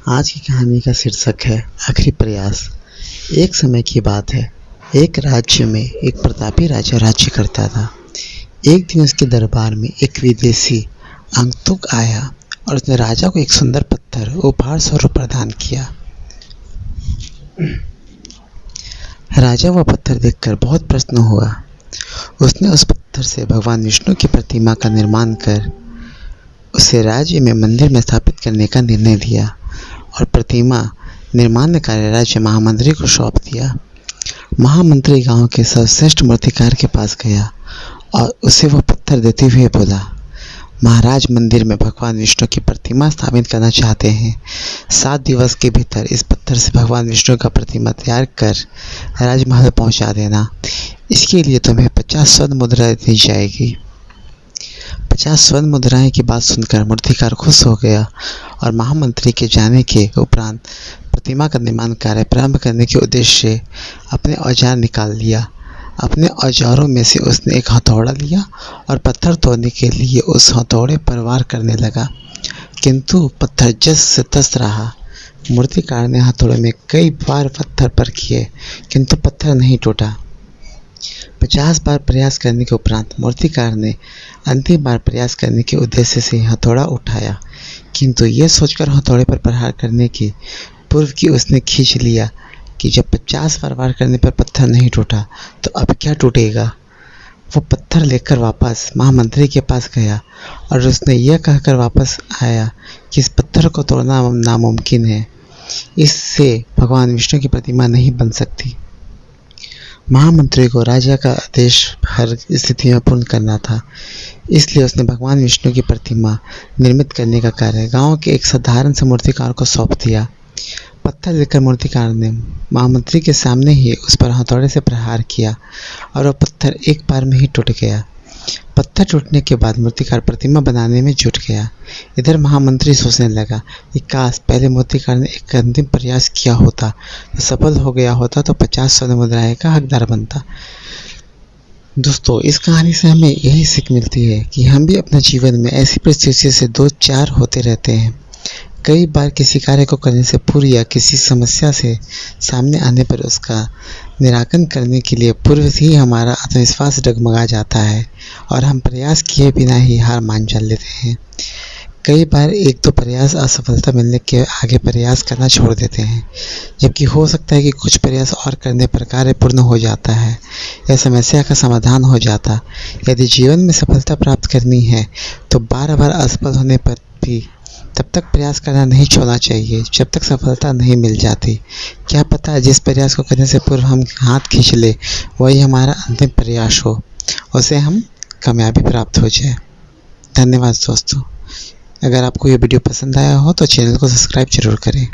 आज की कहानी का शीर्षक है आखिरी प्रयास। एक समय की बात है, एक राज्य में एक प्रतापी राजा राज्य करता था। एक दिन उसके दरबार में एक विदेशी आगंतुक आया और उसने राजा को एक सुंदर पत्थर उपहार स्वरूप प्रदान किया। राजा वह पत्थर देखकर बहुत प्रसन्न हुआ। उसने उस पत्थर से भगवान विष्णु की प्रतिमा का निर्माण कर उसे राज्य में मंदिर में स्थापित करने का निर्णय लिया और प्रतिमा निर्माण कार्य राज्य महामंत्री को सौंप दिया। महामंत्री गांव के सर्वश्रेष्ठ मूर्तिकार के पास गया और उसे वह पत्थर देते हुए बोला, महाराज मंदिर में भगवान विष्णु की प्रतिमा स्थापित करना चाहते हैं। 7 दिवस के भीतर इस पत्थर से भगवान विष्णु का प्रतिमा तैयार कर राजमहल पहुंचा देना। इसके लिए तुम्हें 50 स्वर्ण मुद्रा दी जाएगी। 50 स्वर्ण मुद्राएं की बात सुनकर मूर्तिकार खुश हो गया और महामंत्री के जाने के उपरांत प्रतिमा का निर्माण कार्य प्रारंभ करने के उद्देश्य से अपने औजार निकाल लिया। अपने औजारों में से उसने एक हथौड़ा लिया और पत्थर तोड़ने के लिए उस हथौड़े पर वार करने लगा, किंतु पत्थर जस से तस रहा। मूर्तिकार ने हथौड़े में कई बार पत्थर पर किए, किंतु पत्थर नहीं टूटा। 50 बार प्रयास करने के उपरांत मूर्तिकार ने अंतिम बार प्रयास करने के उद्देश्य से हथौड़ा उठाया, किंतु ये सोचकर हथौड़े पर प्रहार करने के पूर्व की उसने खींच लिया कि जब 50 बार वार करने पर पत्थर नहीं टूटा तो अब क्या टूटेगा। वो पत्थर लेकर वापस महामंत्री के पास गया और उसने यह कहकर वापस आया कि इस पत्थर को तोड़ना नामुमकिन है, इससे भगवान विष्णु की प्रतिमा नहीं बन सकती। महामंत्री को राजा का आदेश हर स्थिति में पूर्ण करना था, इसलिए उसने भगवान विष्णु की प्रतिमा निर्मित करने का कार्य गांव के एक साधारण से मूर्तिकार को सौंप दिया। पत्थर लेकर मूर्तिकार ने महामंत्री के सामने ही उस पर हथौड़े से प्रहार किया और वह पत्थर एक बार में ही टूट गया। पत्थर टूटने के बाद मूर्तिकार प्रतिमा बनाने में जुट गया। इधर महामंत्री सोचने लगा कि काश पहले मूर्तिकार ने एक अंतिम प्रयास किया होता तो सफल हो गया होता तो 50 स्वर्ण मुद्राएं का हकदार बनता। दोस्तों, इस कहानी से हमें यही सीख मिलती है कि हम भी अपने जीवन में ऐसी परिस्थितियों से 2-4 होते रहते हैं। कई बार किसी कार्य को करने से पूर्व या किसी समस्या से सामने आने पर उसका निराकरण करने के लिए पूर्व ही हमारा आत्मविश्वास डगमगा जाता है और हम प्रयास किए बिना ही हार मान जा लेते हैं। कई बार 1-2 प्रयास असफलता मिलने के आगे प्रयास करना छोड़ देते हैं, जबकि हो सकता है कि कुछ प्रयास और करने पर कार्य पूर्ण हो जाता है या समस्या का समाधान हो जाता। यदि जीवन में सफलता प्राप्त करनी है तो बार-बार असफल होने पर भी तब तक प्रयास करना नहीं छोड़ना चाहिए जब तक सफलता नहीं मिल जाती। क्या पता जिस प्रयास को करने से पूर्व हम हाथ खींच ले वही हमारा अंतिम प्रयास हो, उसे हम कामयाबी प्राप्त हो जाए। धन्यवाद दोस्तों। अगर आपको ये वीडियो पसंद आया हो तो चैनल को सब्सक्राइब जरूर करें।